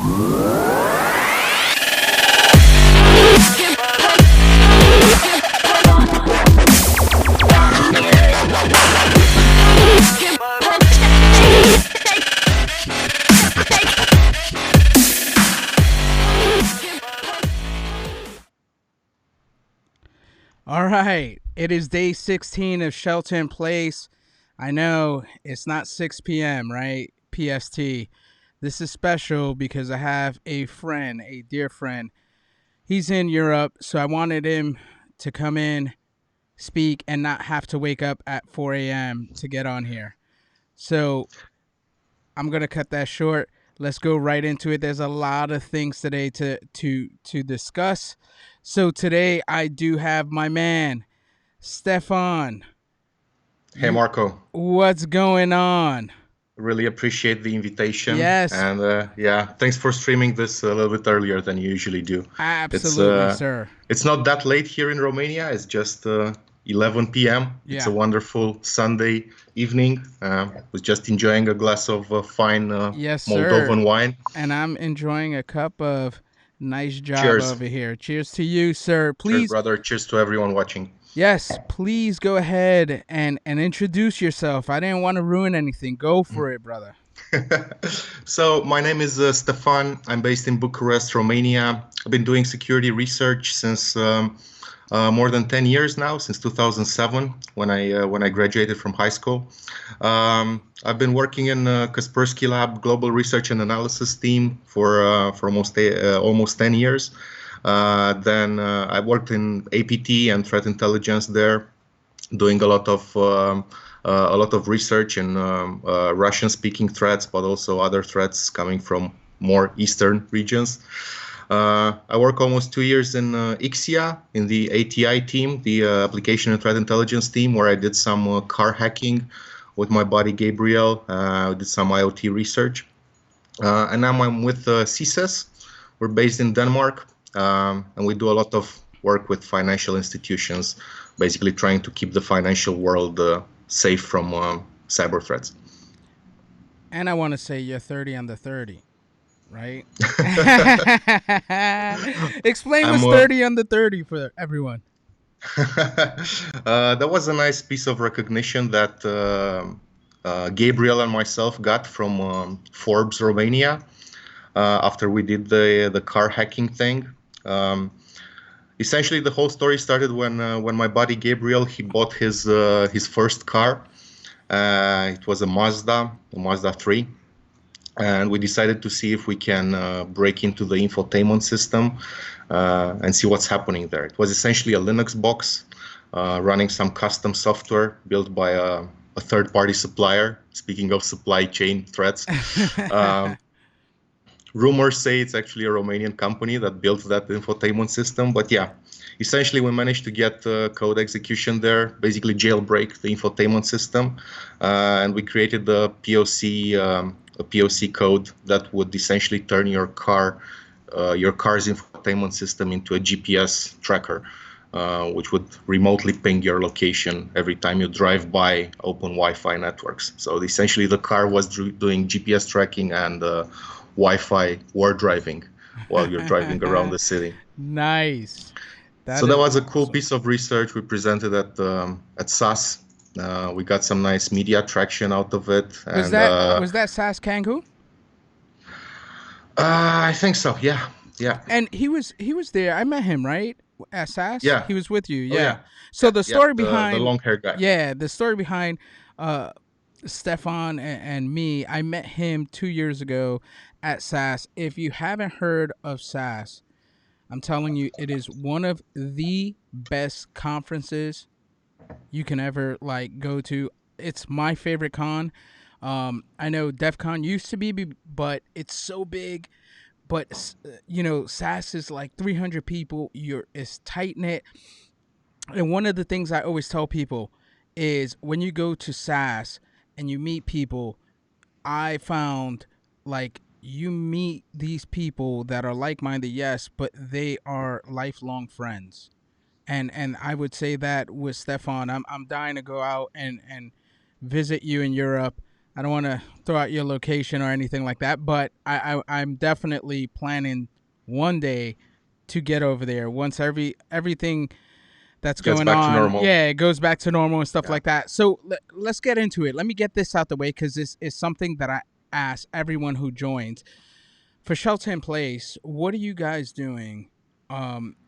All right. It is day 16 of Shelter in Place. I know it's not 6 p.m., right? PST. This is special because I have a friend, a dear friend. He's in Europe, so I wanted him to come in, speak, and not have to wake up at 4 a.m. to get on here. So I'm going to cut that short. Let's go right into it. There's a lot of things today to discuss. So today I do have my man, Stefan. Hey, You, Marco. what's going on? Really appreciate the invitation. Yes, And yeah, thanks for streaming this a little bit earlier than you usually do. It's absolutely, uh, sir. it's not that late here in Romania. It's just 11 p.m. It's a Yeah. wonderful Sunday evening. Was just enjoying a glass of fine Yes, sir. Moldovan wine. And I'm enjoying a cup of nice job Cheers. over here. Cheers to you, sir. Cheers, Please, brother. Cheers to everyone watching. yes, please go ahead and introduce yourself. I didn't want to ruin anything. Go for it, brother. So my name is Stefan. I'm based in Bucharest, Romania. I've been doing security research since more than 10 years now, since 2007, when I graduated from high school. I've been working in Kaspersky Lab Global Research and Analysis team for almost 10 years. Then I worked in APT and threat intelligence there, doing a lot of research in Russian-speaking threats, but also other threats coming from more eastern regions. I work almost 2 years in IXIA in the ATI team, the Application and Threat Intelligence team, where I did some car hacking with my buddy Gabriel. I did some IoT research. And now I'm with CSIS. We're based in Denmark, and we do a lot of work with financial institutions, basically trying to keep the financial world safe from cyber threats. And I want to say you're 30 under 30, right? Explain I'm what's 30 under 30 for everyone. That was a nice piece of recognition that Gabriel and myself got from Forbes Romania after we did the car hacking thing. Essentially, the whole story started when my buddy Gabriel, he bought his first car. It was a Mazda 3, and we decided to see if we can break into the infotainment system and see what's happening there. It was essentially a Linux box running some custom software built by a third-party supplier. Speaking of supply chain threats, rumors say it's actually a Romanian company that built that infotainment system. But yeah, essentially we managed to get code execution there, basically jailbreak the infotainment system, and we created a POC code that would essentially turn your car's infotainment system into a GPS tracker, which would remotely ping your location every time you drive by open Wi-Fi networks. So essentially the car was doing GPS tracking and Wi-Fi war driving while you're driving around the city. Nice. So That that is was a cool awesome. piece of research we presented at SAS. We got some nice media traction out of it, Was and that Sas Kangu? I think so. Yeah, yeah, And he was there. I met him, right? At SAS. yeah. He was with you. Oh Yeah. yeah, So yeah, the yeah. story The behind long hair guy. yeah, the story behind uh Stefan and me, I met him 2 years ago at SAS. If you haven't heard of SAS, I'm telling you, it is one of the best conferences you can ever like go to. It's my favorite con. I know DEF CON used to be, but it's so big. But SAS is like 300 people. It's tight knit. And one of the things I always tell people is when you go to SAS and you meet people, I found like you meet these people that are like minded, yes, but they are lifelong friends. And I would say that with Stefan, I'm dying to go out and visit you in Europe. I don't want to throw out your location or anything like that, but I'm definitely planning one day to get over there once everything that's Gets going back to on, normal. yeah, it goes back to normal and stuff Yeah. like that. So let's get into it. Let me get this out the way because this is something that I ask everyone who joins. For shelter in place, what are you guys doing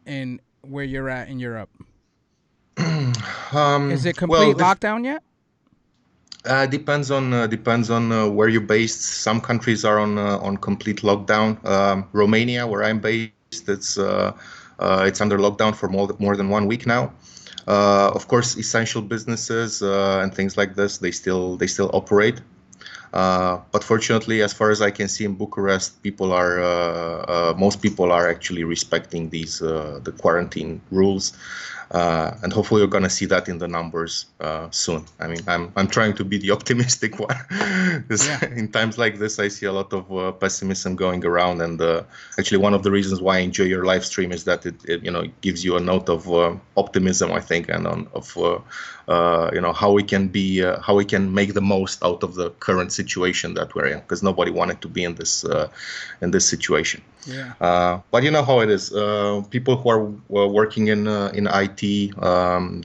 in where you're at in Europe? Is it Well, complete lockdown yet? depends on where you're based. Some countries are on complete lockdown. Romania, where I'm based, it's under lockdown for more than 1 week now. Of course, essential businesses and things like this, they still operate. But fortunately, as far as I can see in Bucharest, most people are actually respecting the quarantine rules, and hopefully we're going to see that in the numbers soon. I mean, I'm trying to be the optimistic one. 'Cause Yeah. in times like this, I see a lot of pessimism going around, and actually one of the reasons why I enjoy your live stream is that it gives you a note of optimism, I think, and how we can make the most out of the current situation that we're in, because nobody wanted to be in this situation. Yeah. But you know how it is. People who are working in IT,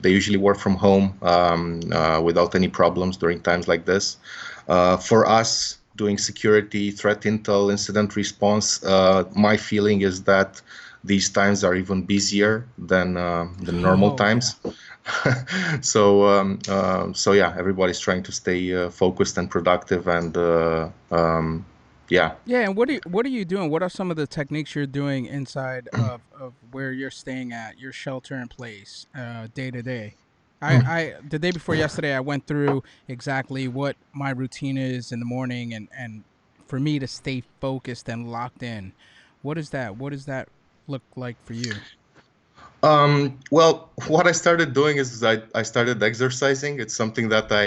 they usually work from home without any problems during times like this. For us, doing security, threat intel, incident response, my feeling is that these times are even busier than normal Oh yeah. times. So yeah, everybody's trying to stay focused and productive, and yeah. Yeah, and what are you doing? What are some of the techniques you're doing inside of where you're staying at, your shelter in place, day to day? I the day before yesterday I went through exactly what my routine is in the morning and for me to stay focused and locked in. What is that? What does that look like for you? Well, what I started doing is I started exercising. It's something that I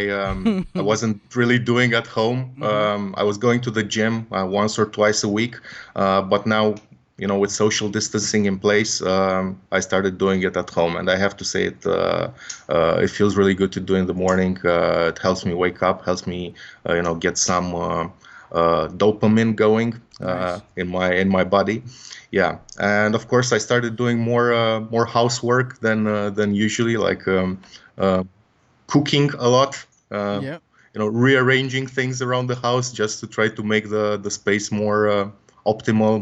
wasn't really doing at home. Hmm. I was going to the gym once or twice a week, but now, with social distancing in place, I started doing it at home, and I have to say it feels really good to do in the morning. It helps me wake up, helps me, get some dopamine going Nice. in my body. Yeah, and of course I started doing more housework than usually, like uh, cooking a lot, uh, Yep. rearranging things around the house just to try to make the space more optimal,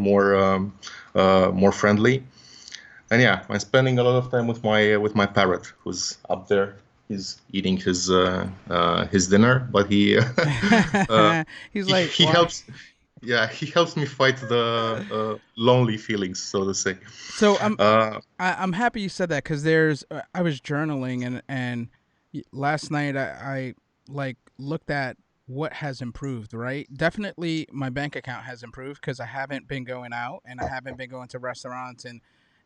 more friendly. And yeah, I'm spending a lot of time with my parrot, who's up there. He's eating his dinner, but uh, He's he like, he why? helps. Yeah, he helps me fight the lonely feelings, so to say. So Uh, I'm happy you said that because there's I was journaling and last night I like looked at what has improved. Right, definitely my bank account has improved because I haven't been going out and I haven't been going to restaurants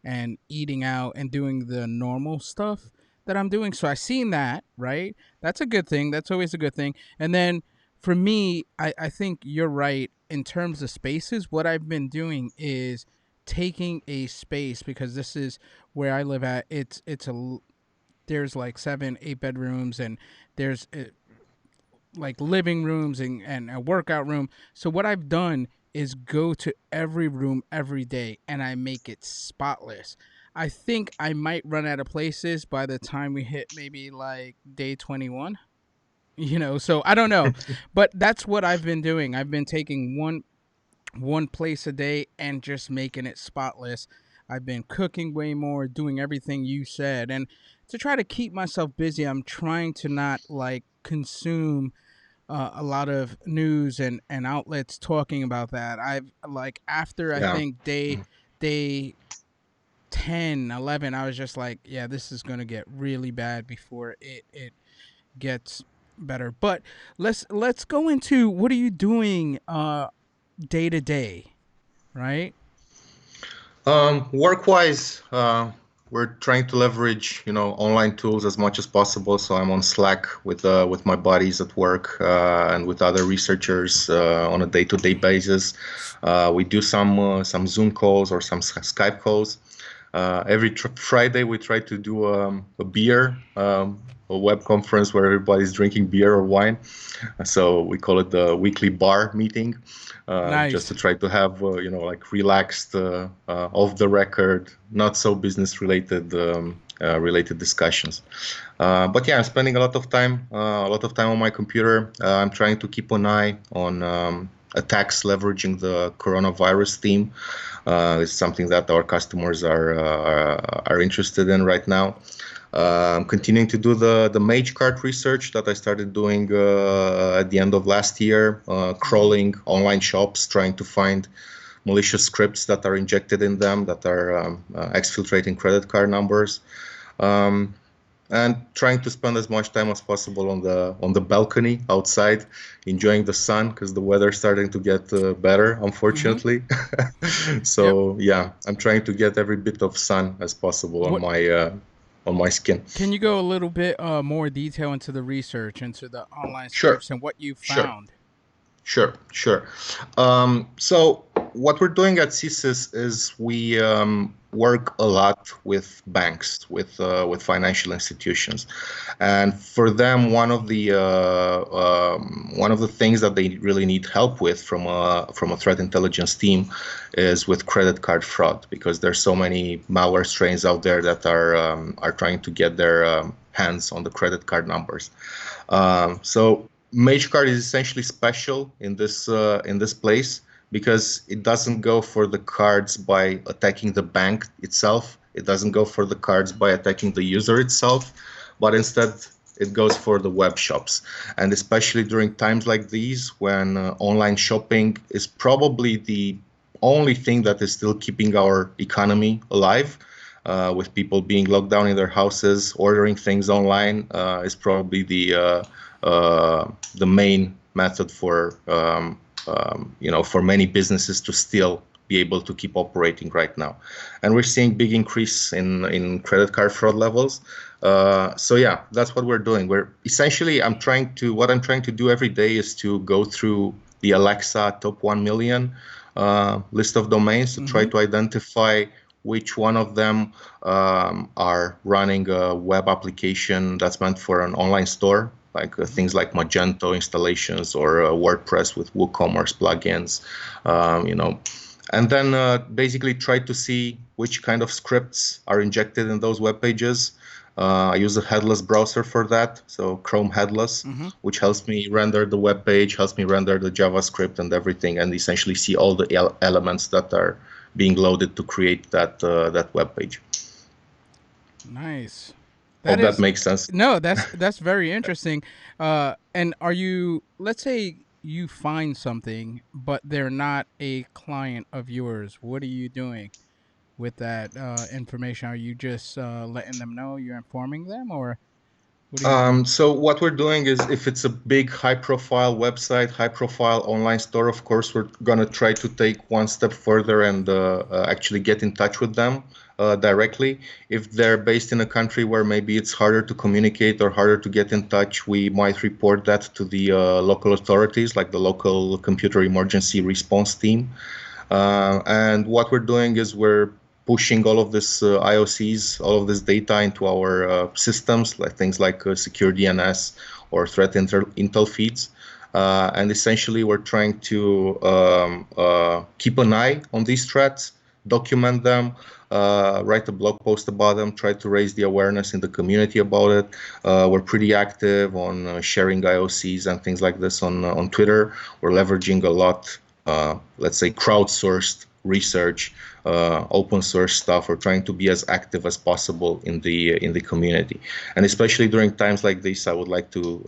and eating out and doing the normal stuff that I'm doing. So I seen that, right? That's a good thing. That's always a good thing. And then for me, I think you're right in terms of spaces. What I've been doing is taking a space because this is where I live at. There's like 7 8 bedrooms and there's like living rooms and a workout room. So what I've done is go to every room every day and I make it spotless. I think I might run out of places by the time we hit maybe like day 21. So I don't know. But that's what I've been doing. I've been taking one place a day and just making it spotless. I've been cooking way more, doing everything you said. And to try to keep myself busy, I'm trying to not like consume a lot of news and outlets talking about that. I've like after I yeah. think day 10, 11, I was just like, yeah, this is going to get really bad before it gets better. But let's go into what are you doing day to day, right? Work-wise, we're trying to leverage, online tools as much as possible. So I'm on Slack with my buddies at work and with other researchers on a day-to-day basis. We do some Zoom calls or some Skype calls. Every Friday we try to do a beer, a web conference where everybody's drinking beer or wine. So we call it the weekly bar meeting, just Nice. to try to have like relaxed, off the record, not so business related discussions. But yeah, I'm spending a lot of time on my computer. I'm trying to keep an eye on attacks leveraging the coronavirus theme. It's something that our customers are interested in right now. Continuing to do the mage card research that I started doing at the end of last year, Hmm. crawling online shops, trying to find malicious scripts that are injected in them that are exfiltrating credit card numbers. Um, and trying to spend as much time as possible on the balcony outside, enjoying the sun because the weather's starting to get better, Hmm. unfortunately. Yep. So yeah, I'm trying to get every bit of sun as possible What on my skin. can you go a little bit more detail into the research, into the online Sure, scripts, and what you sure. found? Sure. So what we're doing at CSIS is we work a lot with banks, with financial institutions, and for them, one of the things that they really need help with from a threat intelligence team is with credit card fraud, because there's so many malware strains out there that are trying to get their hands on the credit card numbers. So MageCard is essentially special in this place because it doesn't go for the cards by attacking the bank itself. It doesn't go for the cards by attacking the user itself, but instead it goes for the web shops. And especially during times like these, when online shopping is probably the only thing that is still keeping our economy alive, with people being locked down in their houses, ordering things online is probably the main method for for many businesses to still be able to keep operating right now. And we're seeing big increase in credit card fraud levels. So yeah, that's what we're doing. We're essentially what I'm trying to do every day is to go through the Alexa top 1 million list of domains to try Hmm. to identify which one of them are running a web application that's meant for an online store, like Hmm. things like Magento installations or WordPress with WooCommerce plugins, you know. And then basically try to see which kind of scripts are injected in those web pages. I use a headless browser for that, so Chrome headless, Hmm. which helps me render the web page, helps me render the JavaScript and everything, and essentially see all the elements that are being loaded to create that web page. Nice. That Hope that is makes sense. no, that's very interesting. And are you? Let's say you find something, but they're not a client of yours. What are you doing with that information? Are you just letting them know, you're informing them, or what are you doing? So what we're doing is, if it's a big high-profile website, high-profile online store, of course, we're gonna try to take one step further and actually get in touch with them directly. If they're based in a country where maybe it's harder to communicate or harder to get in touch, we might report that to the local authorities, like the local computer emergency response team. And what we're doing is we're pushing all of this IOCs, all of this data into our systems, like things like secure DNS or intel feeds. And essentially, we're trying to keep an eye on these threats, document them, write a blog post about them, try to raise the awareness in the community about it. We're pretty active on sharing IOCs and things like this on Twitter. We're leveraging a lot, let's say, crowdsourced research, open source stuff. We're trying to be as active as possible in the community, and especially during times like this, I would like to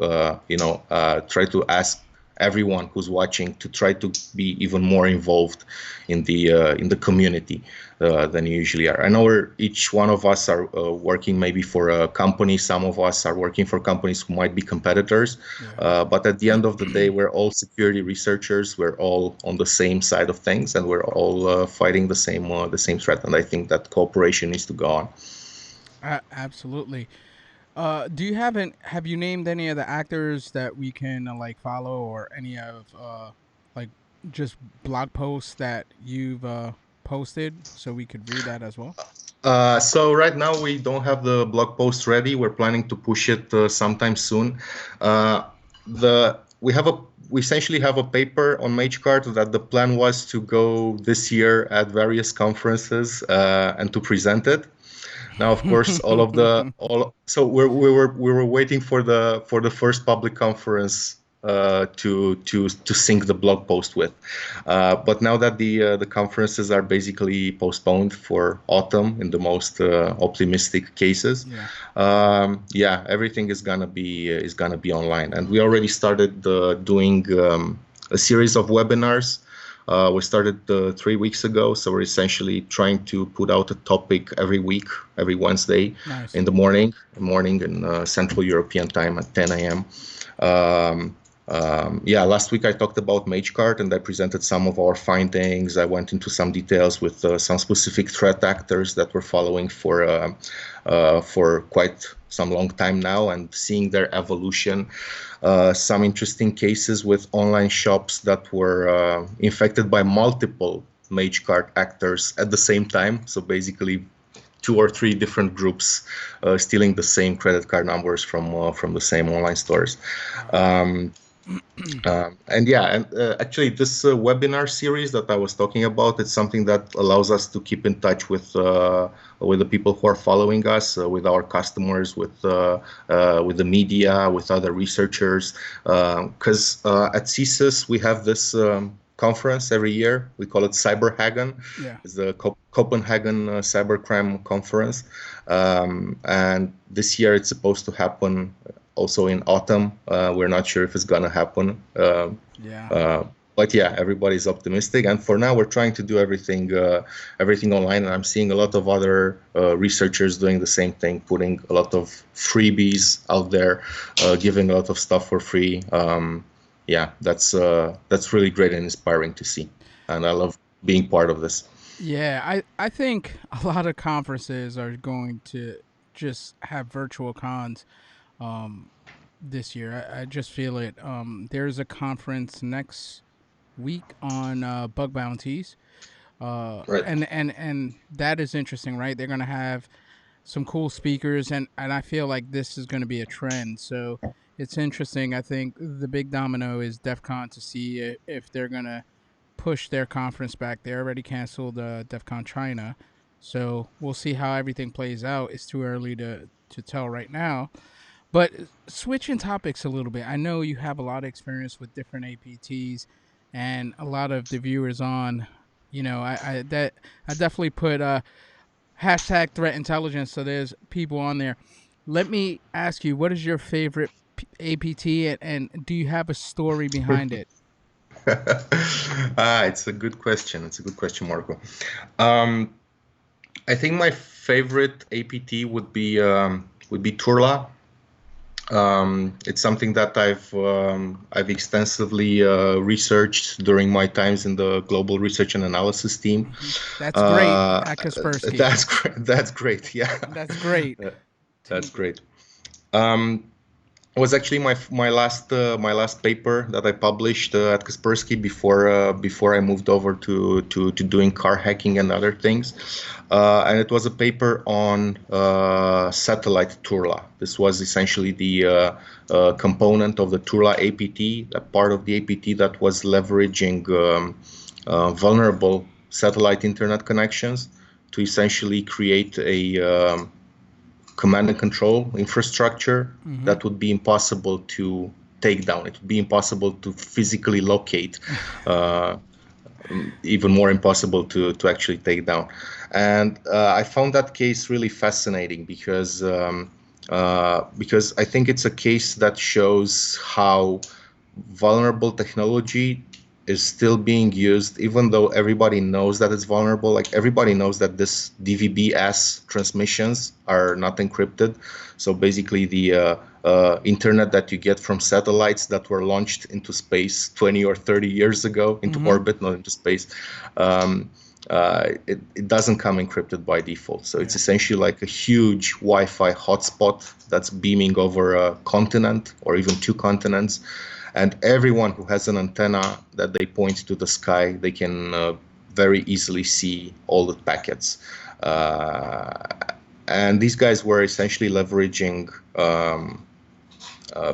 try to ask everyone who's watching to try to be even more involved in the community than you usually are. I know each one of us are working maybe for a company. Some of us are working for companies who might be competitors. Yeah. But at the end of the day, we're all security researchers. We're all on the same side of things, and we're all fighting the same threat. And I think that cooperation needs to go on. Absolutely. Do you have you named any of the actors that we can like follow, or any of like just blog posts that you've posted so we could read that as well? So right now we don't have the blog post ready. We're planning to push it sometime soon. Uh, the we essentially have a paper on MageCart that the plan was to go this year at various conferences and to present it. Now, of course, all so we were waiting for the first public conference to sync the blog post with, but now that the conferences are basically postponed for autumn in the most optimistic cases, Yeah. yeah, everything is gonna be online, and we already started doing a series of webinars. We started 3 weeks ago, so we're essentially trying to put out a topic every week, every Wednesday Nice. in the morning in Central European time at 10 a.m. Um, yeah, last week I talked about MageCart and I presented some of our findings. I went into some details with some specific threat actors that we're following for quite some long time now and seeing their evolution. Some interesting cases with online shops that were infected by multiple MageCart actors at the same time. So basically, two or three different groups stealing the same credit card numbers from the same online stores. Wow. Um, and yeah, and actually, this webinar series that I was talking about, it's something that allows us to keep in touch with the people who are following us, with our customers, with the media, with other researchers. Because at CSIS we have this conference every year. We call it Cyberhagen. Yeah. It's the Copenhagen Cybercrime Conference, and this year it's supposed to happen also in autumn. We're not sure if it's gonna happen. Yeah. But yeah, everybody's optimistic, and for now we're trying to do everything online. And I'm seeing a lot of other researchers doing the same thing, putting a lot of freebies out there, giving a lot of stuff for free. Yeah, that's really great and inspiring to see, and I love being part of this. Yeah, I think a lot of conferences are going to just have virtual cons um this year. I just feel it. There's a conference next week on bug bounties. Right. And that is interesting, right? They're going to have some cool speakers, and I feel like this is going to be a trend. So it's interesting. I think the big domino is DEF CON to see if they're going to push their conference back. They already canceled DEF CON China. So we'll see how everything plays out. It's too early to tell right now. But switching topics a little bit, I know you have a lot of experience with different APTs, and a lot of the viewers on. I definitely put hashtag threat intelligence. So there's people on there. Let me ask you, what is your favorite APT, and do you have a story behind it? It's a good question. It's a good question, Marco. Um, I think my favorite APT would be Turla. It's something that I've extensively researched during my times in the global research and analysis team. Hmm. That's great Uh, at Kaspersky. that's great. That's great. Yeah, That's great. that's great. Um, it was actually my last paper that I published at Kaspersky before I moved over to doing car hacking and other things, and it was a paper on satellite Turla. This was essentially the component of the Turla APT, that part of the APT that was leveraging vulnerable satellite internet connections to essentially create a command and control infrastructure Hmm. that would be impossible to take down. It would be impossible to physically locate, uh, even more impossible to actually take down. And I found that case really fascinating because I think it's a case that shows how vulnerable technology is still being used, even though everybody knows that it's vulnerable. Like everybody knows that this DVB-S transmissions are not encrypted. So basically, the internet that you get from satellites that were launched into space 20 or 30 years ago, into Hmm. orbit, not into space, um, it doesn't come encrypted by default. So it's Yeah. essentially like a huge Wi-Fi hotspot that's beaming over a continent or even two continents. And everyone who has an antenna that they point to the sky, they can very easily see all the packets. Uh, and these guys were essentially leveraging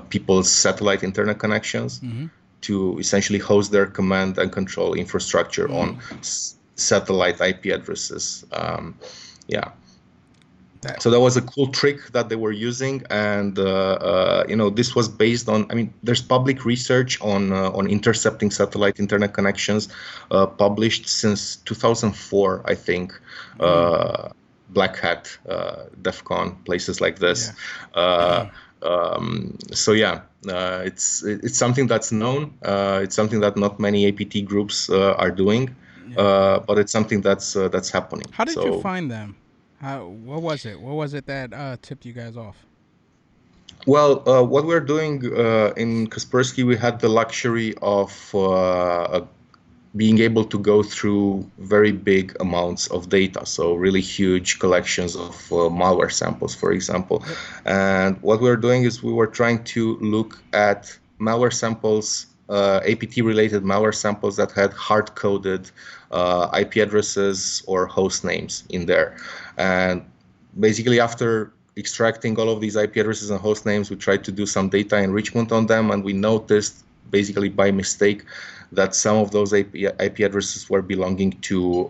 people's satellite internet connections Mm-hmm. to essentially host their command and control infrastructure on Mm. satellite IP addresses. Yeah, That. so that was a cool trick that they were using, and this was based on. I mean, there's public research on intercepting satellite internet connections, published since 2004, I think. Mm. Black Hat, DEF CON, places like this. Yeah. Uh, so yeah, it's something that's known. It's something that not many APT groups are doing, Yeah. but it's something that's happening. How did you So. find them? How? What was it? What was it that tipped you guys off? Well, what we're doing in Kaspersky, we had the luxury of being able to go through very big amounts of data, so really huge collections of malware samples, for example. Yep. And what we're doing is we were trying to look at malware samples, APT-related malware samples that had hard-coded IP addresses or host names in there. And basically, after extracting all of these IP addresses and host names, we tried to do some data enrichment on them, and we noticed, basically by mistake, that some of those IP addresses were belonging to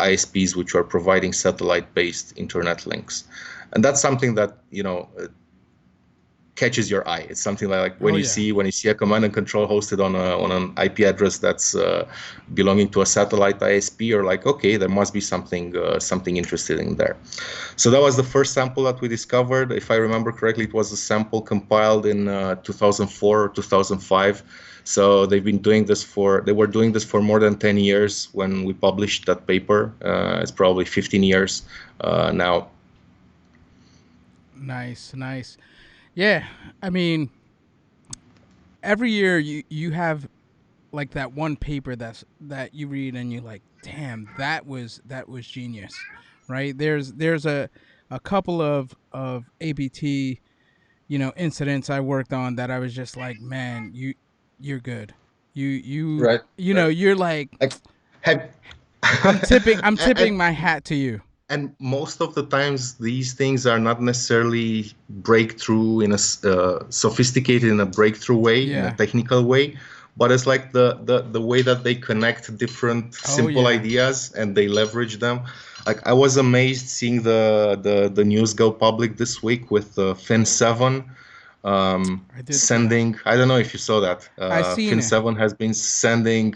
ISPs which were providing satellite-based internet links. And that's something that, catches your eye. It's something like Oh when you yeah. see a command and control hosted on an IP address that's belonging to a satellite ISP, you're like, okay, there must be something interesting in there. So that was the first sample that we discovered. If I remember correctly, it was a sample compiled in 2004 or 2005. So they were doing this for more than 10 years when we published that paper. It's probably 15 years now. Nice. Nice. Yeah. I mean, every year you have like that one paper that you read and you're like, damn, that was genius, right? There's a couple of ABT incidents I worked on that I was just like, man, you're good. Right, right. You're like, Like, have I'm and tipping my hat to you. and most of the times these things are not necessarily breakthrough in a sophisticated in a breakthrough way, in a Yeah. technical way, but it's like the way that they connect different Oh simple yeah. ideas and they leverage them. Like, I was amazed seeing the news go public this week with fin 7 I did see that. sending. I don't know if you saw that. I seen Fin it. 7 has been sending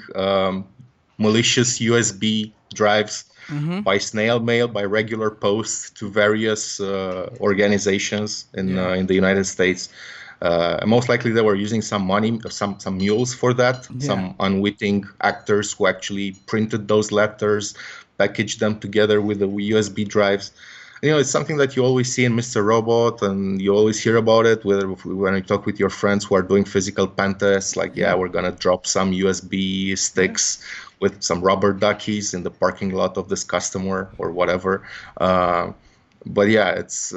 malicious USB drives Mm-hmm. by snail mail, by regular post to various organizations Yeah. in the United States. And most likely they were using some money, some mules for that, Yeah. some unwitting actors who actually printed those letters, packaged them together with the USB drives. It's something that you always see in Mr. Robot, and you always hear about it. Whether when you talk with your friends who are doing physical pen tests, like, yeah, Yeah. we're gonna drop some USB Yeah. sticks with some rubber duckies in the parking lot of this customer or whatever. Uh, but yeah, it's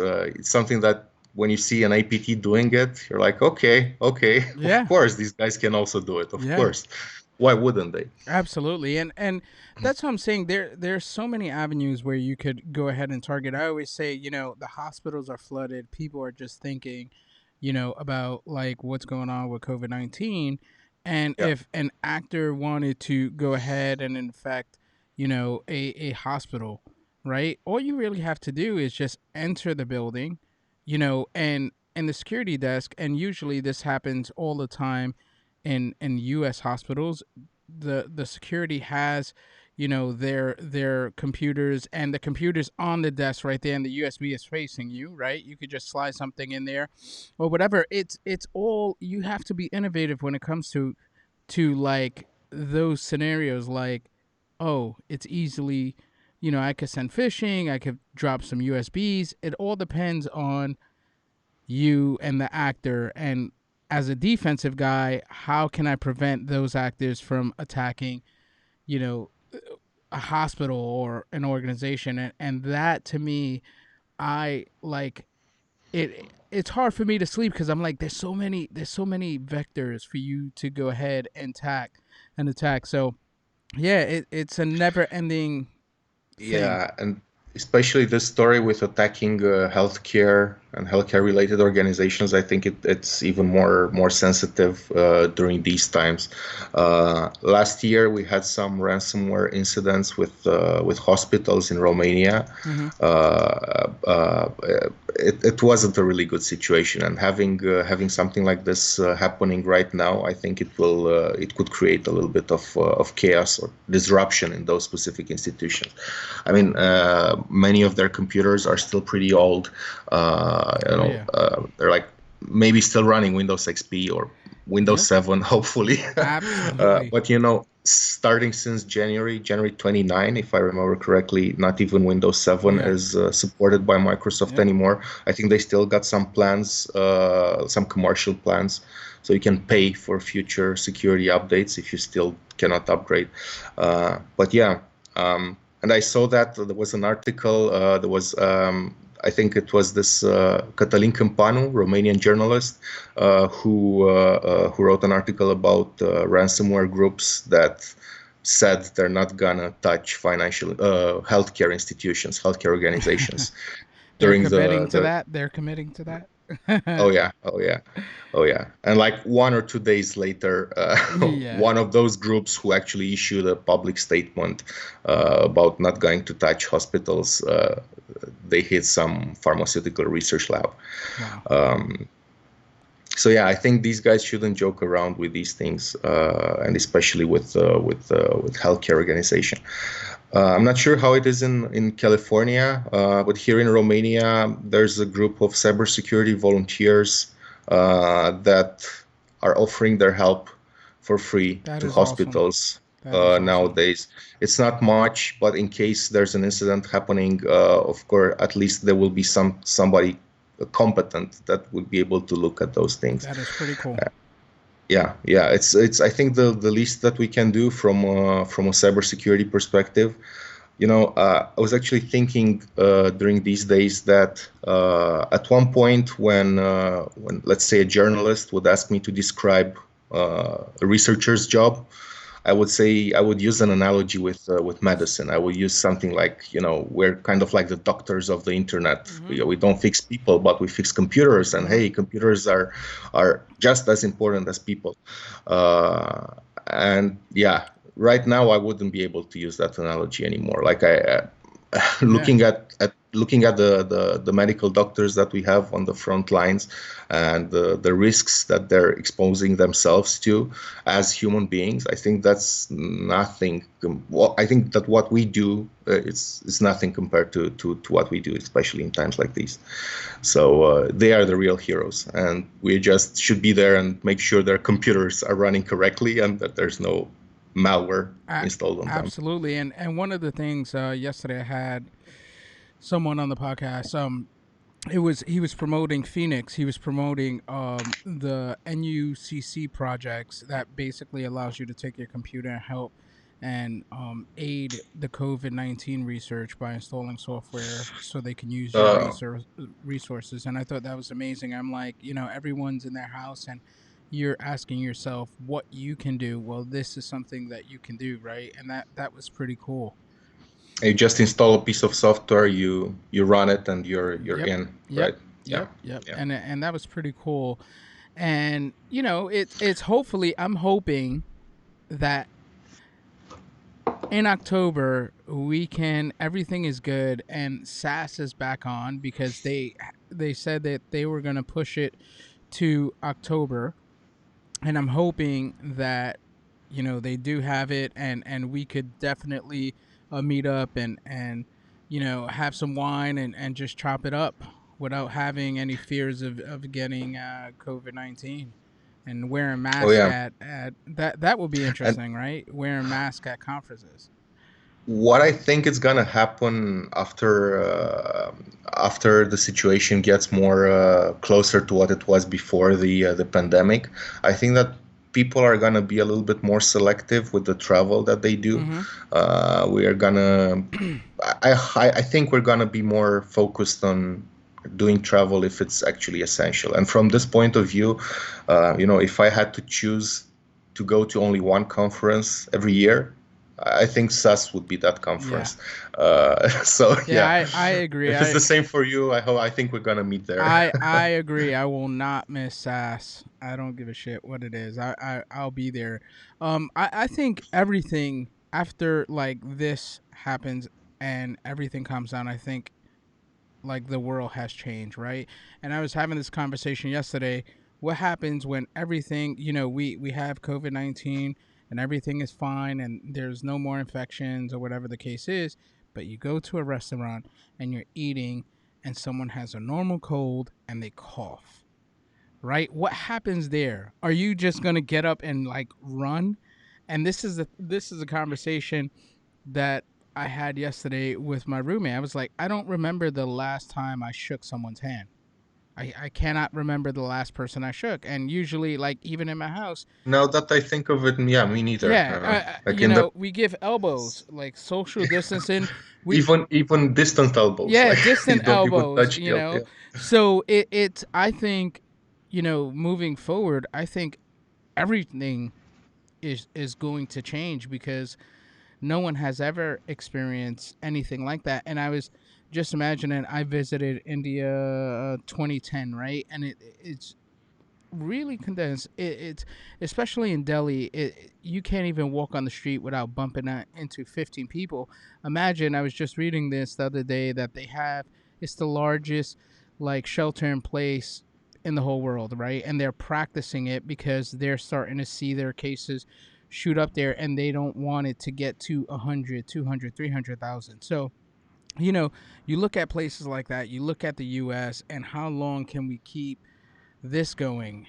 something that when you see an APT doing it, you're like, okay, okay, of Yeah. course these guys can also do it. Of Yeah. course, why wouldn't they? Absolutely. And that's what I'm saying. There's so many avenues where you could go ahead and target. I always say, the hospitals are flooded. People are just thinking, about like what's going on with COVID-19. And Yeah. if an actor wanted to go ahead and infect, a hospital, right? All you really have to do is just enter the building, and the security desk, and usually this happens all the time in US hospitals. The security has their computers, and the computers on the desk right there, and the USB is facing you, right? You could just slide something in there or whatever. It's all, you have to be innovative when it comes to like those scenarios, like, oh, it's easily, I could send phishing, I could drop some USBs. It all depends on you and the actor. And as a defensive guy, how can I prevent those actors from attacking, you know, a hospital or an organization? And that to me, I like it. It's hard for me to sleep because I'm like, there's so many vectors for you to go ahead and attack. So yeah, it's a never ending thing. Yeah, and especially this story with attacking healthcare and healthcare related organizations, I think it's even more sensitive during these times. Last year, we had some ransomware incidents with hospitals in Romania. Hmm. It wasn't a really good situation, and having something like this happening right now, I think it could create a little bit of chaos or disruption in those specific institutions. I mean, many of their computers are still pretty old. Oh yeah. They're like maybe still running Windows XP or Windows Yep. 7, hopefully. Absolutely. But starting since January 29, if I remember correctly, not even Windows 7 Yeah. is supported by Microsoft Yep. anymore. I think they still got some plans, some commercial plans, so you can pay for future security updates if you still cannot upgrade. But yeah. And I saw that there was an article. There was, I think it was this Cătălin Câmpanu, Romanian journalist, who wrote an article about ransomware groups that said they're not gonna touch financial healthcare institutions, healthcare organizations They're during committing to the that. They're committing to that. oh yeah, oh yeah, oh yeah. And like 1 or 2 days later, Yeah. one of those groups who actually issued a public statement about not going to touch hospitals, they hit some pharmaceutical research lab. Wow. So yeah, I think these guys shouldn't joke around with these things, and especially with healthcare organization. I'm not sure how it is in California, but here in Romania, there's a group of cybersecurity volunteers that are offering their help for free That to is awesome. hospitals That is awesome. nowadays. It's not much, but in case there's an incident happening, of course, at least there will be somebody competent that would be able to look at those things. That is pretty cool. Yeah, yeah, it's I think the least that we can do from a cybersecurity perspective. I was actually thinking during these days that at one point when let's say a journalist would ask me to describe a researcher's job, I would say I would use an analogy with medicine. I would use something like, we're kind of like the doctors of the internet. Hmm. We don't fix people, but we fix computers. And Hmm. hey, computers are just as important as people. Uh, and yeah, right now I wouldn't be able to use that analogy anymore. Like Yeah. looking at the medical doctors that we have on the front lines and the risks that they're exposing themselves to as human beings, I think that's nothing. Well, I think that what we do is nothing compared to what we do, especially in times like these. So they are the real heroes, and we just should be there and make sure their computers are running correctly and that there's no malware A- installed on them. Absolutely. And one of the things yesterday I had someone on the podcast. He was promoting Phoenix. He was promoting the NUCC projects that basically allows you to take your computer and help and aid the COVID-19 research by installing software so they can use your Uh, resources. And I thought that was amazing. I'm like, everyone's in their house and you're asking yourself what you can do. Well, this is something that you can do, right? And that was pretty cool. you just install a piece of software, you run it, and you're Yep. in, Yep. right? Yeah, Yep. yeah. And that was pretty cool. And it's hopefully I'm hoping that in October we can everything is good and SAS is back on because they said that they were going to push it to October, and I'm hoping that they do have it, and we could definitely meet up and have some wine and just chop it up without having any fears of getting COVID-19 and wearing Oh mask yeah. at that would be And interesting, right? Wearing mask at conferences. what I think is gonna happen after the situation gets more closer to what it was before the pandemic, I think that people are gonna be a little bit more selective with the travel that they do. Mm-hmm. We are gonna, I think we're gonna be more focused on doing travel if it's actually essential. And from this point of view, if I had to choose to go to only one conference every year, I think SAS would be that Yeah. conference. So Yeah, yeah, I agree. if it's the same for you, I think we're gonna meet there. I agree. I will not miss SAS. I don't give a shit what it is. I'll be there. I think everything after like this happens and everything comes down, I think like the world has changed, right? And I was having this conversation yesterday. What happens when everything, we have COVID-19 and everything is fine and there's no more infections or whatever the case is, but you go to a restaurant and you're eating and someone has a normal cold and they cough, right? What happens there? Are you just going to get up and like run? And this is a conversation that I had yesterday with my roommate. I was like, I don't remember the last time I shook someone's hand. I cannot remember the last person I shook. And usually, like, even in my house, Now that I think of it, yeah, me neither. yeah, Like in the we give elbows, like social distancing. We, even distant elbows, yeah, like you distant don't even elbows, touch the elbow. Yeah. So I think, moving forward, I think everything is going to change because no one has ever experienced anything like that. And I was just imagining I visited India 2010, right? And it's really condensed. It's especially in Delhi. You can't even walk on the street without bumping into 15 people. Imagine, I was just reading this the other day that it's the largest like shelter in place in the whole world, right? And they're practicing it because they're starting to see their cases shoot up there and they don't want it to get to 100, 200, 300,000. So, you know, you look at places like that, you look at the US and how long can we keep this going,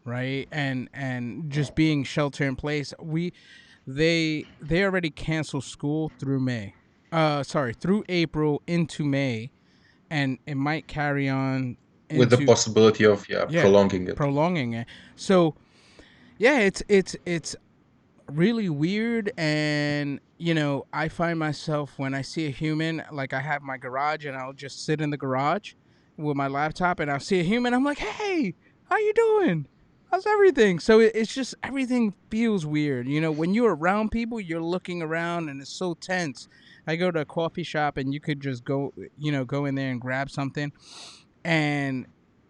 right? And just being shelter in place. They already canceled school through May. Sorry, through April into May, and it might carry on With the into, possibility of yeah, prolonging it. prolonging it. So, yeah, it's really weird. And I find myself when I see a human, like I have my garage and I'll just sit in the garage with my laptop and I'll see a human. I'm like, hey, how you doing? How's everything? So it's just everything feels weird. When you're around people, you're looking around and it's so tense. I go to a coffee shop and you could just go in there and grab something. And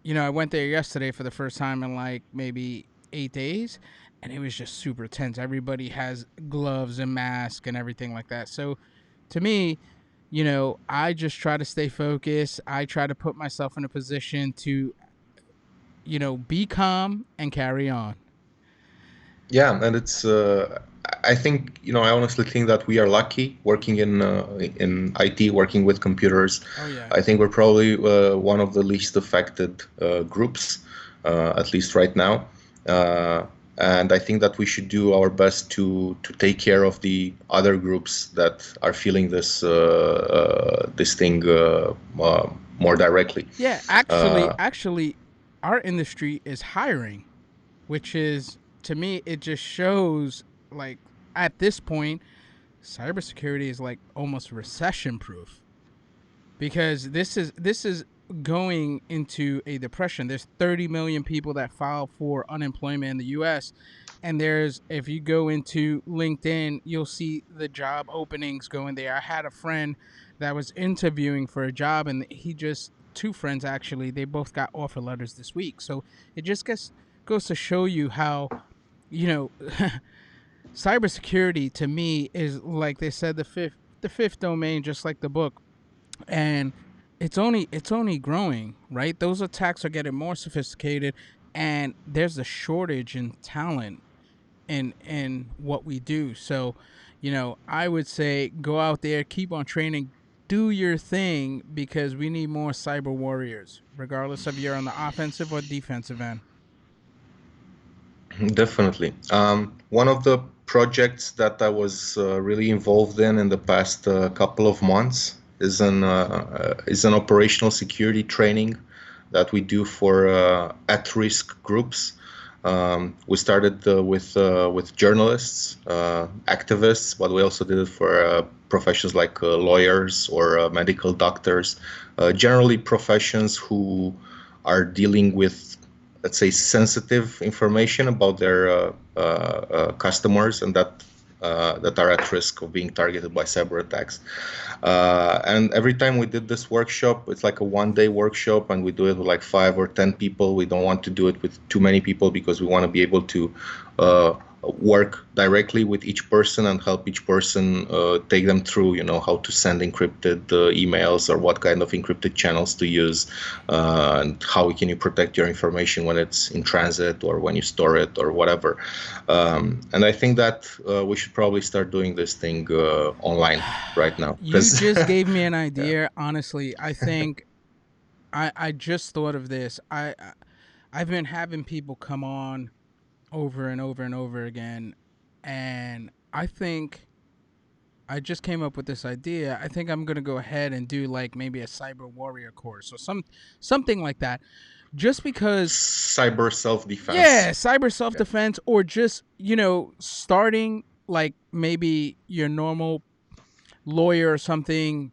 I went there yesterday for the first time in like maybe 8 days, and it was just super tense. Everybody has gloves and masks and everything like that. So to me, I just try to stay focused. I try to put myself in a position to be calm and carry on. Yeah, and it's I think I honestly think that we are lucky working in IT, working with computers. Oh yeah. I think we're probably one of the least affected groups, at least right now. Uh, and I think that we should do our best to take care of the other groups that are feeling this thing more directly. Yeah, Uh, actually our industry is hiring, which is, to me, it just shows like at this point cybersecurity is like almost recession proof, because this is going into a depression. There's 30 million people that file for unemployment in the US, and there's, if you go into LinkedIn, you'll see the job openings going there. I had a friend that was interviewing for a job, and he just two friends actually, they both got offer letters this week. So it just goes to show you how, you know cybersecurity to me is, like they said, the fifth domain, just like the book. And it's only growing, right? Those attacks are getting more sophisticated, and there's a shortage in talent in what we do. So, I would say go out there, keep on training, do your thing, because we need more cyber warriors, regardless of you're on the offensive or defensive end. Definitely. One of the projects that I was really involved in the past couple of months is an operational security training that we do for at-risk groups. We started with journalists, activists, but we also did it for professions like lawyers or medical doctors, generally professions who are dealing with, let's say, sensitive information about their customers, and that that are at risk of being targeted by cyber attacks. And every time we did this workshop, it's like a 1 day workshop, and we do it with like 5 or 10 people. We don't want to do it with too many people because we want to be able to uh, work directly with each person and help each person take them through, how to send encrypted emails or what kind of encrypted channels to use, and how can you protect your information when it's in transit or when you store it or whatever. And I think that we should probably start doing this thing online right now You because just gave me an yeah. idea. Honestly, I think I just thought of this. I've been having people come on over and over and over again, and I think I just came up with this idea. I think I'm gonna go ahead and do like maybe a cyber warrior course or something like that. Just because, Cyber self-defense. yeah, cyber self Yeah. defense, or just starting like maybe your normal lawyer or something,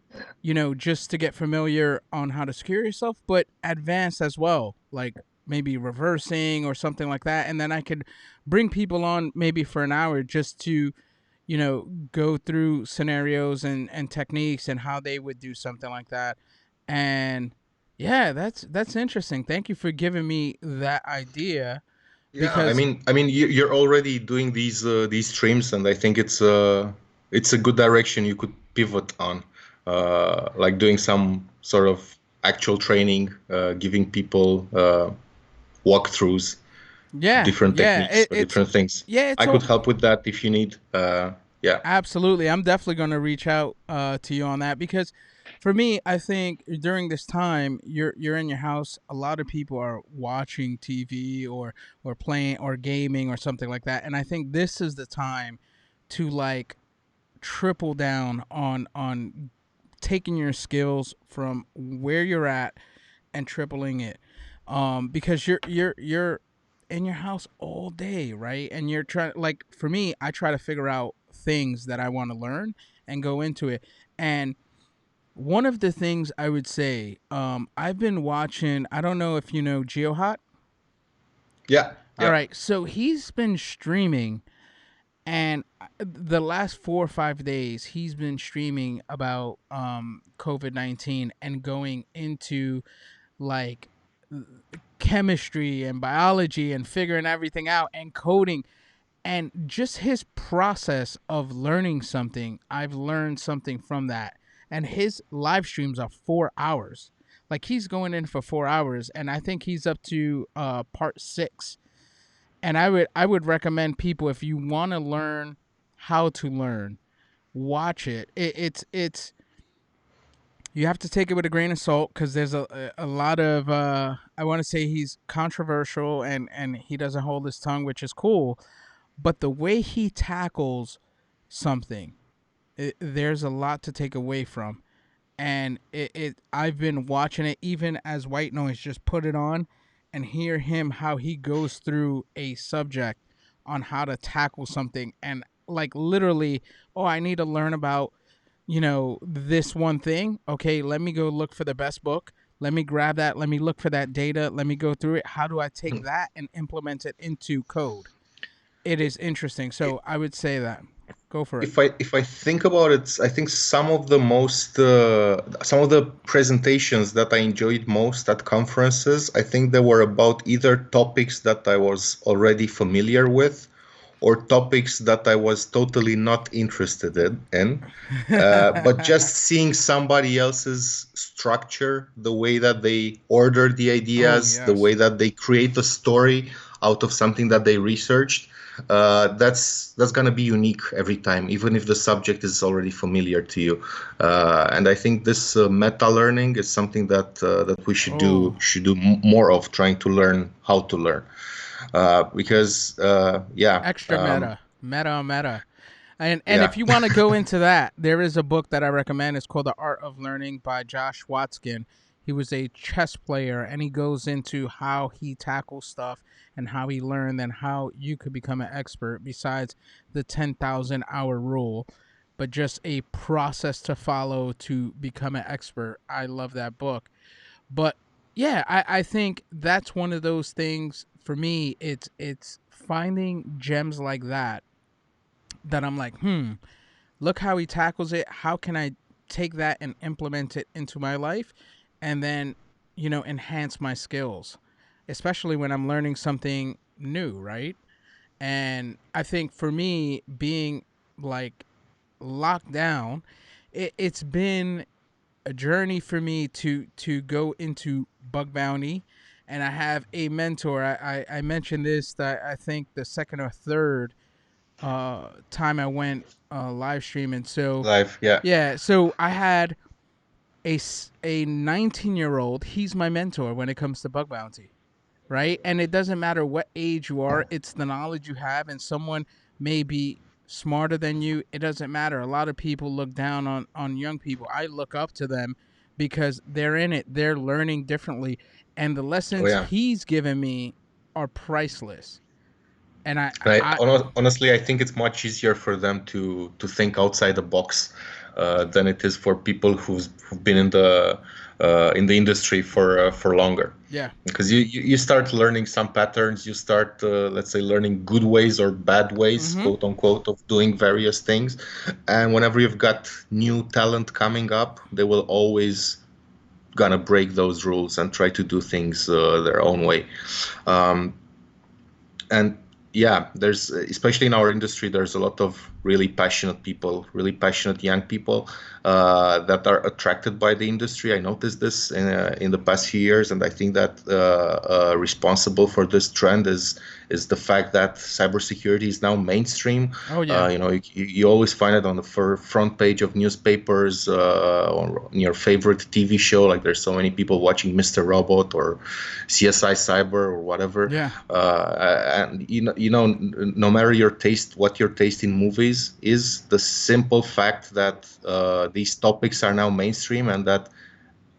just to get familiar on how to secure yourself, but advanced as well, like maybe reversing or something like that. And then I could bring people on maybe for an hour just to, go through scenarios and techniques and how they would do something like that. And yeah, that's interesting. Thank you for giving me that idea Yeah, I because mean, I mean, you're already doing these streams, and I think it's a good direction you could pivot on, like doing some sort of actual training, giving people walkthroughs to yeah, different yeah, techniques or different things. yeah, it's I could all. help with that if you need. Yeah, Absolutely. I'm definitely going to reach out to you on that because for me, I think during this time you're in your house, a lot of people are watching TV or playing or gaming or something like that. And I think this is the time to like triple down on taking your skills from where you're at and tripling it, because you're in your house all day, right? And you're trying, like for me, I try to figure out things that I want to learn and go into it. And one of the things I would say, I've been watching, I don't know if you know GeoHot. yeah, All yeah. right, so he's been streaming, and the last 4 or 5 days he's been streaming about COVID-19 and going into like chemistry and biology and figuring everything out and coding, and just his process of learning something. I've learned something from that. And his live streams are 4 hours. Like he's going in for 4 hours, and I think he's up to part 6. And I would recommend people, if you want to learn how to learn, watch it. It's you have to take it with a grain of salt because there's a lot of I want to say he's controversial, and he doesn't hold his tongue, which is cool. But the way he tackles something, there's a lot to take away from. And I've been watching it even as white noise, just put it on and hear him how he goes through a subject on how to tackle something. And like literally, oh, I need to learn about this one thing. Okay, let me go look for the best book. Let me grab that. Let me look for that data. Let me go through it. How do I take that and implement it into code? It is interesting. So I would say that. Go for it. If I think about it, I think some of the presentations that I enjoyed most at conferences, I think they were about either topics that I was already familiar with, or topics that I was totally not interested in. But just seeing somebody else's structure, the way that they order the Oh, ideas, the yes. way that they create a story out of something that they researched, that's gonna be unique every time, even if the subject is already familiar to you. And I think this meta learning is something that we Oh, should do more of, trying to learn how to learn. Because yeah. extra meta. And Yeah. if you want to go into that, there is a book that I recommend. It's called The Art of Learning by Josh Watskin. He was a chess player, and he goes into how he tackles stuff and how he learned and how you could become an expert besides the 10,000 hour rule, but just a process to follow to become an expert. I love that book. But yeah, I think that's one of those things for me. It's finding gems like that that I'm like, look how he tackles it. How can I take that and implement it into my life and then, enhance my skills, especially when I'm learning something new, right? And I think for me, being like locked down, it's been a journey for me to go into bug bounty. And I have a mentor. I mentioned this, that I think the second or third time I went live streaming. So Life, yeah. yeah, so I had a 19-year-old. He's my mentor when it comes to bug bounty, right? And it doesn't matter what age you are, it's the knowledge you have. And someone may be smarter than you. It doesn't matter. A lot of people look down on young people. I look up to them because they're in it. They're learning differently, and the Oh lessons yeah. he's given me are priceless. And And I honestly, I think it's much easier for them to think outside the box than it is for people who've been in the industry for longer. yeah. Because you start learning some patterns, you start let's say learning good ways or bad ways, Mm-hmm. quote unquote, of doing various things. And whenever you've got new talent coming up, they will always gonna break those rules and try to do things their own way. Um, and yeah, there's especially in our industry, there's a lot of really passionate people, really passionate young people that are attracted by the industry. I noticed this in the past few years, and I think that responsible for this trend is the fact that cybersecurity is now mainstream. Oh yeah. You always find it on the front page of newspapers, or on your favorite TV show. Like there's so many people watching Mr. Robot or CSI Cyber or whatever. Yeah. And no matter your taste, what your taste in movies is, the simple fact that these topics are now mainstream and that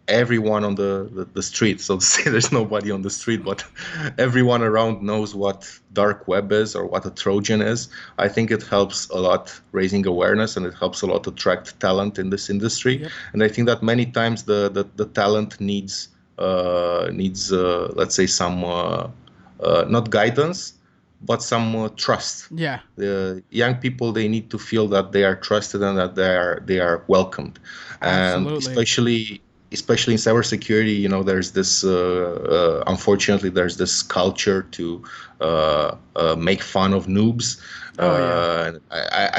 everyone on the street, so to say, there's nobody on the street, but everyone around knows what dark web is or what a Trojan is. I think it helps a lot raising awareness, and it helps a lot attract talent in this industry. Yep. And I think that many times the talent needs let's say some not guidance, but some trust. Yeah. The young people, they need to feel that they are trusted and that they are welcomed. And Absolutely. especially in cybersecurity, there's this unfortunately there's this culture to make fun of noobs. Oh yeah.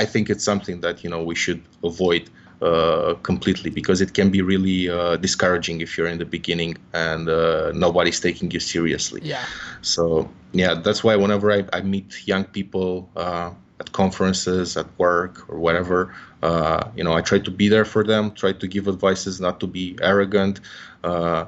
I think it's something that we should avoid completely, because it can be really discouraging if you're in the beginning and nobody's taking you seriously. Yeah. So yeah, that's why whenever I meet young people at conferences, at work, or whatever, I try to be there for them, try to give advices, not to be arrogant. I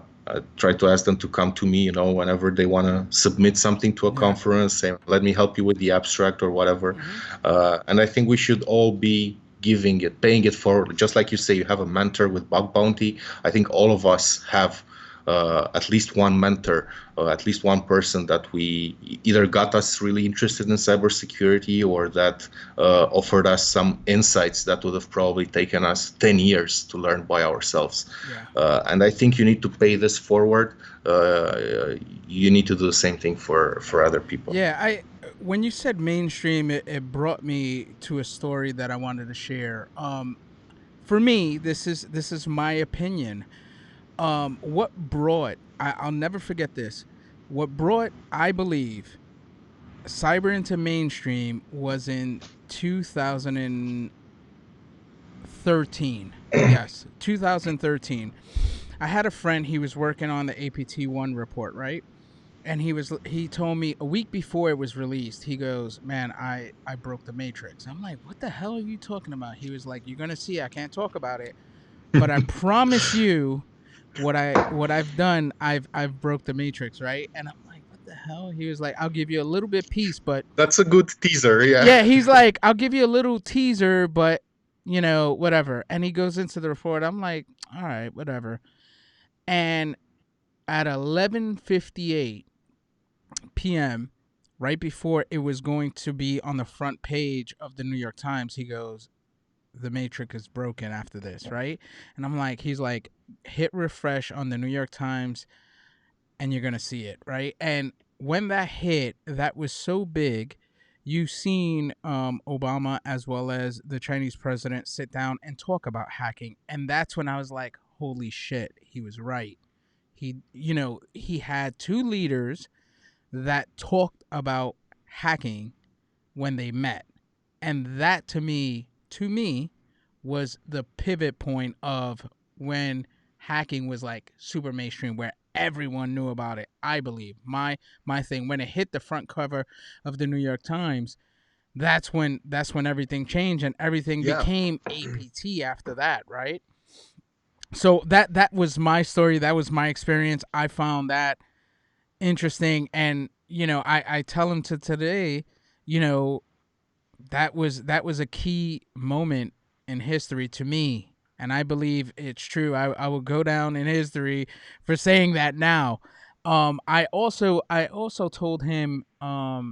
try to ask them to come to me, whenever they want to submit something to a Yeah. conference, say, let me help you with the abstract or whatever. Mm-hmm. And I think we should all be giving it, paying it forward. Just like you say, you have a mentor with Bug Bounty. I think all of us have at least one mentor, at least one person that we either got us really interested in cybersecurity, or that offered us some insights that would have probably taken us 10 years to learn by ourselves. Yeah. And I think you need to pay this forward. You need to do the same thing for other people. Yeah, I when you said mainstream, it brought me to a story that I wanted to share. For me, this is my opinion. What brought I'll never forget this. What brought, I believe, cyber into mainstream was in 2013. Yes, 2013. I had a friend. He was working on the APT-1 report, right? And he told me a week before it was released, he goes, man, I broke the matrix. I'm like, what the hell are you talking about? He was like, you're gonna see, I can't talk about it, but I promise you, what I've done, I've broke the matrix, right? And I'm like, what the hell? He was like, I'll give you a little bit piece, but That's a good teaser, yeah. yeah, he's like, I'll give you a little teaser, but whatever. And he goes into the report. I'm like, all right, whatever. And at 11:58 p.m., right before it was going to be on the front page of the New York Times, he goes, the Matrix is broken after this, right? And I'm like, he's like, hit refresh on the New York Times and you're going to see it, right? And when that hit, that was so big. you've seen Obama as well as the Chinese president sit down and talk about hacking, and that's when I was like, "Holy shit, he was right." He had two leaders that talked about hacking when they met, and that to me, was the pivot point of when hacking was like super mainstream, where everyone knew about it. I believe my thing when it hit the front cover of the New York Times, that's when everything changed and everything Yeah. became APT after that, right? So that was my story. That was my experience. I found that interesting, and I tell him to today, you know, that was a key moment in history to me, and I believe it's true. I will go down in history for saying that now. I also told him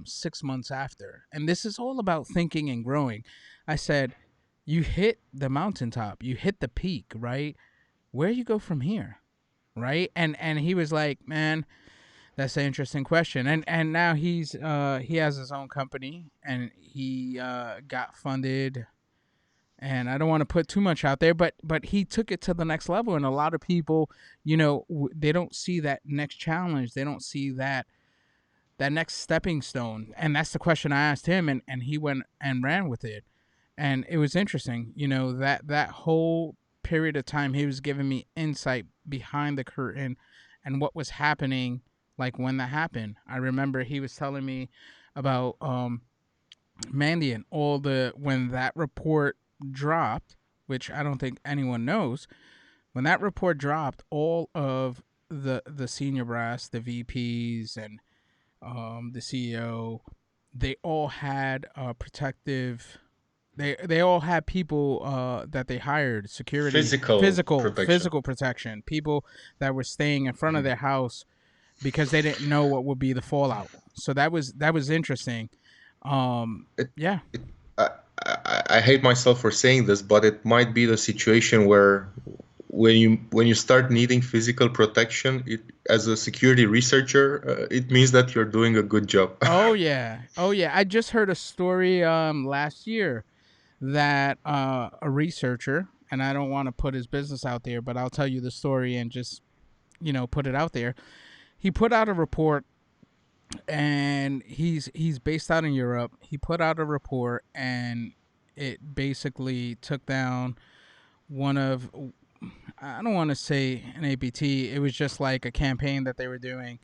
6 months after, and this is all about thinking and growing. I said, "You hit the mountaintop, you hit the peak, right? Where you go from here, right?" And he was like, "Man, that's an interesting question." And now he has his own company, and he got funded. And I don't want to put too much out there, but he took it to the next level. And a lot of people, they don't see that next challenge. They don't see that next stepping stone. And that's the question I asked him, and he went and ran with it. And it was interesting, that whole period of time he was giving me insight behind the curtain and what was happening, like when that happened. I remember he was telling me about Mandiant, all the when that report dropped, which I don't think anyone knows. When that report dropped, all of the senior brass, the VPs and the CEO, they all had protective. They all had people that they hired, security, Physical physical protection. physical protection, people that were staying in front of their house because they didn't know what would be the fallout. So that was interesting. Um, It, yeah. it, I hate myself for saying this, but it might be the situation where when you start needing physical protection, as a security researcher, it means that you're doing a good job. Oh yeah. Oh yeah. I just heard a story last year that a researcher, and I don't want to put his business out there, but I'll tell you the story and just put it out there. He put out a report, and he's based out in Europe. He put out a report, and it basically took down one of, I don't want to say an APT. It was just like a campaign that they were doing,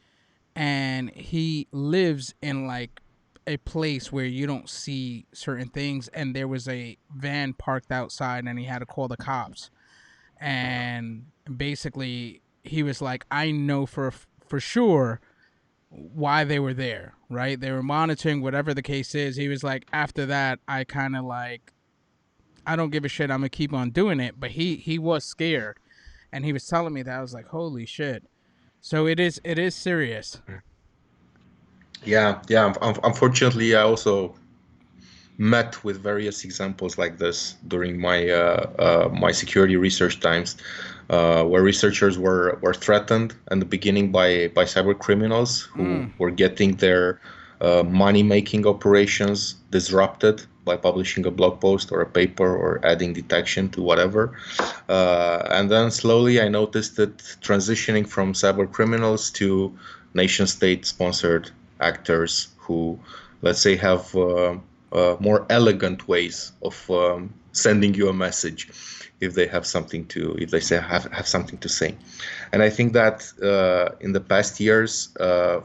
and he lives in like a place where you don't see certain things, and there was a van parked outside, and he had to call the cops. And basically he was like, I know for sure why they were there, right? They were monitoring whatever the case is. He was like, after that, I kind of like, I don't give a shit, I'm gonna keep on doing it. But he was scared, and he was telling me that. I was like, holy shit. So it is serious. Yeah, yeah. Unfortunately, I also met with various examples like this during my security research times, where researchers were threatened in the beginning by cyber criminals who Mm. were getting their money making operations disrupted by publishing a blog post or a paper or adding detection to whatever. And then slowly I noticed it transitioning from cyber criminals to nation state sponsored actors who, let's say, have more elegant ways of sending you a message if they have something to say. And I think that in the past years,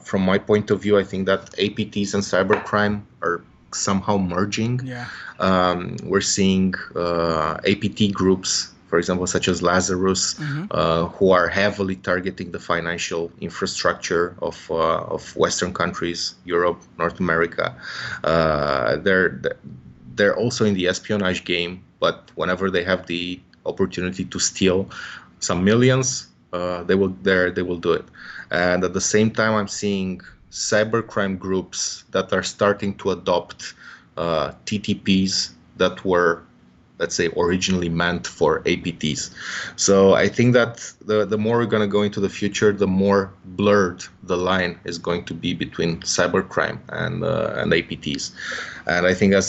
from my point of view, I think that APTs and cybercrime are somehow merging. Yeah. We're seeing APT groups, for example, such as Lazarus, Mm-hmm. who are heavily targeting the financial infrastructure of Western countries, Europe, North America. They're also in the espionage game, but whenever they have the opportunity to steal some millions, they will do it. And at the same time, I'm seeing cybercrime groups that are starting to adopt TTPs that were let's say, originally meant for APTs. So I think that the more we're going to go into the future, the more blurred the line is going to be between cybercrime and APTs. And I think as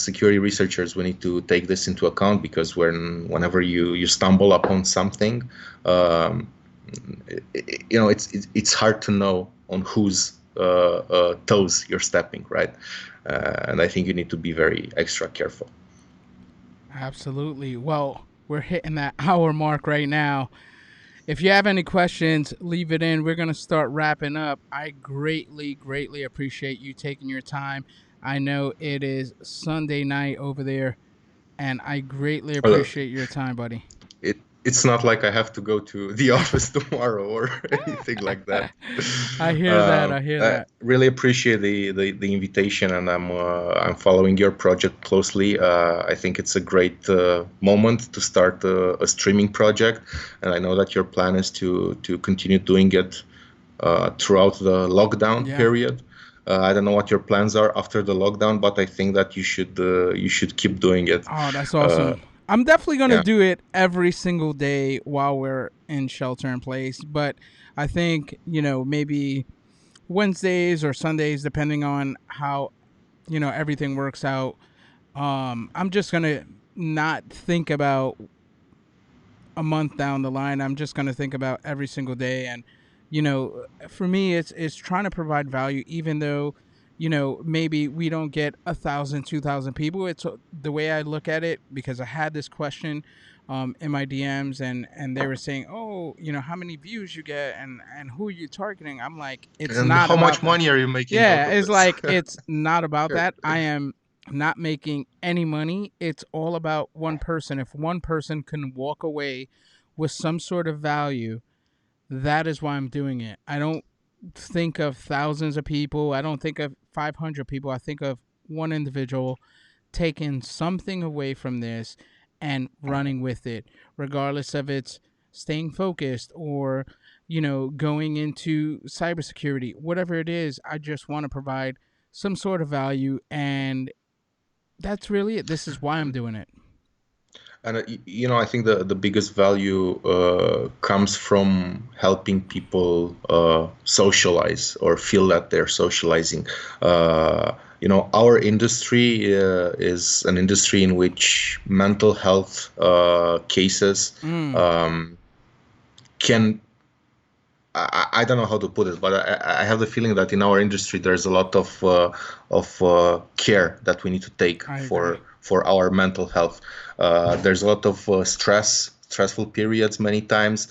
security researchers, we need to take this into account, because whenever you stumble upon something, um, it's hard to know on whose toes you're stepping, right? And I think you need to be very extra careful. Absolutely. Well, we're hitting that hour mark right now. If you have any questions, leave it in. We're going to start wrapping up. I greatly, greatly appreciate you taking your time. I know it is Sunday night over there, and I greatly Uh, appreciate your time, buddy. it's not like I have to go to the office tomorrow or anything like that. I hear that. I hear I that. really appreciate the invitation, and I'm following your project closely. I think it's a great moment to start a streaming project, and I know that your plan is to continue doing it throughout the lockdown Yeah. period. I don't know what your plans are after the lockdown, but I think that you should keep doing it. Oh, that's Uh, awesome. I'm definitely going to yeah. do it every single day while we're in shelter in place. But I think, maybe Wednesdays or Sundays, depending on how, everything works out. I'm just going to not think about a month down the line. I'm just going to think about every single day. And, for me, it's trying to provide value, even though, maybe we don't get 1,000, 2,000 people. It's the way I look at it, because I had this question in my DMs, and they were saying, oh, how many views you get, and who are you targeting? I'm like, it's And not how much about that. money are you making out Yeah, of it's this? like, it's not about that. I am not making any money. It's all about one person. If one person can walk away with some sort of value, that is why I'm doing it. I don't think of thousands of people. I don't think of 500 people. I think of one individual taking something away from this and running with it, regardless of it's staying focused or, going into cybersecurity, whatever it is. I just want to provide some sort of value, and that's really it. This is why I'm doing it. And I think the biggest value comes from helping people socialize or feel that they're socializing. Our industry is an industry in which mental health cases Mm, um, can I don't know how to put it, but I have the feeling that in our industry there's a lot of care that we need to take I for agree. for our mental health. There's a lot of stressful periods many times,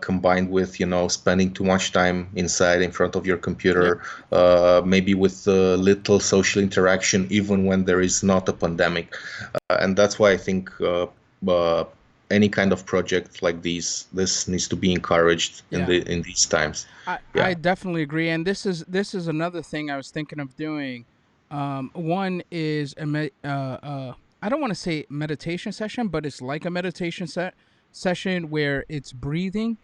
combined with spending too much time inside in front of your Yep. computer, maybe with little social interaction, even when there is not a pandemic. And that's why I think uh, any kind of project like this needs to be encouraged in Yeah. these times. I Yeah. definitely agree, and this is another thing I was thinking of doing. One is I don't want to say meditation session, but it's like a meditation session where it's breathing,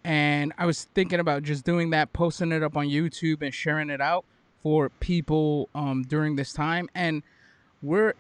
and I was thinking about just doing that, posting it up on YouTube and sharing it out for people during this time. And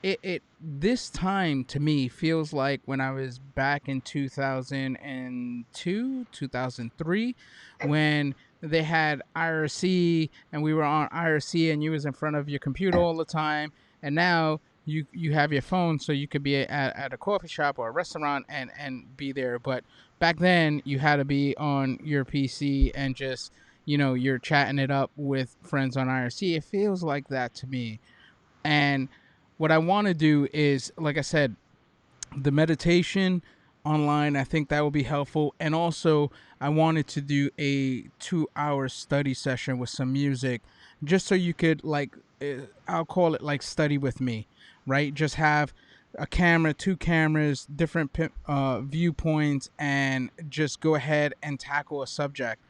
it this time to me feels like when I was back in 2002, 2003, when they had IRC and we were on IRC and you was in front of your computer all the time, and now you have your phone, so you could be at a coffee shop or a restaurant and be there. But back then you had to be on your PC and just, you're chatting it up with friends on IRC. It feels like that to me. And what I want to do is, like I said, the meditation online. I think that will be helpful. And also, I wanted to do a 2 hour study session with some music, just so you could, like, I'll call it like study with me, right? Just have a camera, two cameras, different viewpoints, and just go ahead and tackle a subject,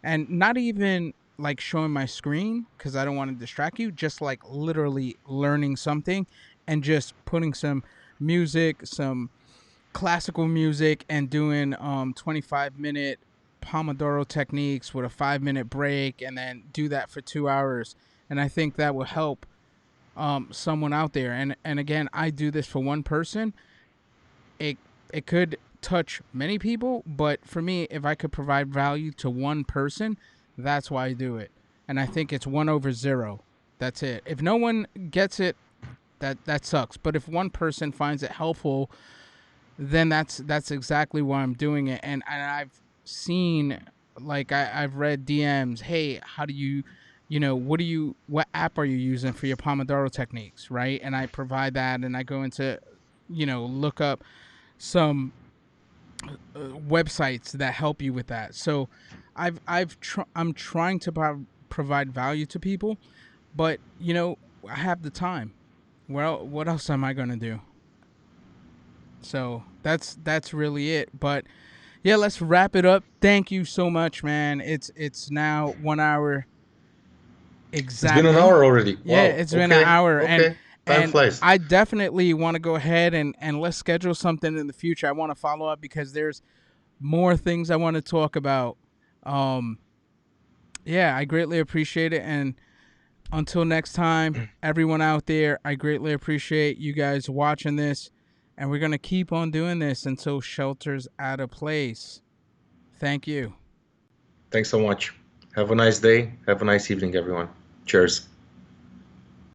and not even like showing my screen because I don't want to distract you, just like literally learning something and just putting some music, some classical music, and doing 25-minute Pomodoro techniques with a 5-minute break, and then do that for 2 hours. And I think that will help someone out there. And again, I do this for one person, it it could touch many people, but for me, if I could provide value to one person, that's why I do it. And I think it's 1/0. That's it. If no one gets it, that sucks. But if one person finds it helpful, then that's exactly why I'm doing it. And I've seen, like, I've read DMs. Hey, how do you, what app are you using for your Pomodoro techniques, right? And I provide that, and I go into, look up some websites that help you with that. So I'm trying to provide value to people, but I have the time. Well, what else am I gonna do? So that's really it. But yeah, let's wrap it up. Thank you so much, man. It's now 1 hour It's been an exactly. hour already. Yeah, Wow. it's been an Okay. hour, and Okay. Time and flies. I definitely want to go ahead and let's schedule something in the future. I want to follow up because there's more things I want to talk about. Um, yeah, I greatly appreciate it, and until next time, everyone out there, I greatly appreciate you guys watching this, and we're gonna keep on doing this until shelter's out of place. Thank you. Thanks so much. Have a nice day. Have a nice evening, everyone. Cheers.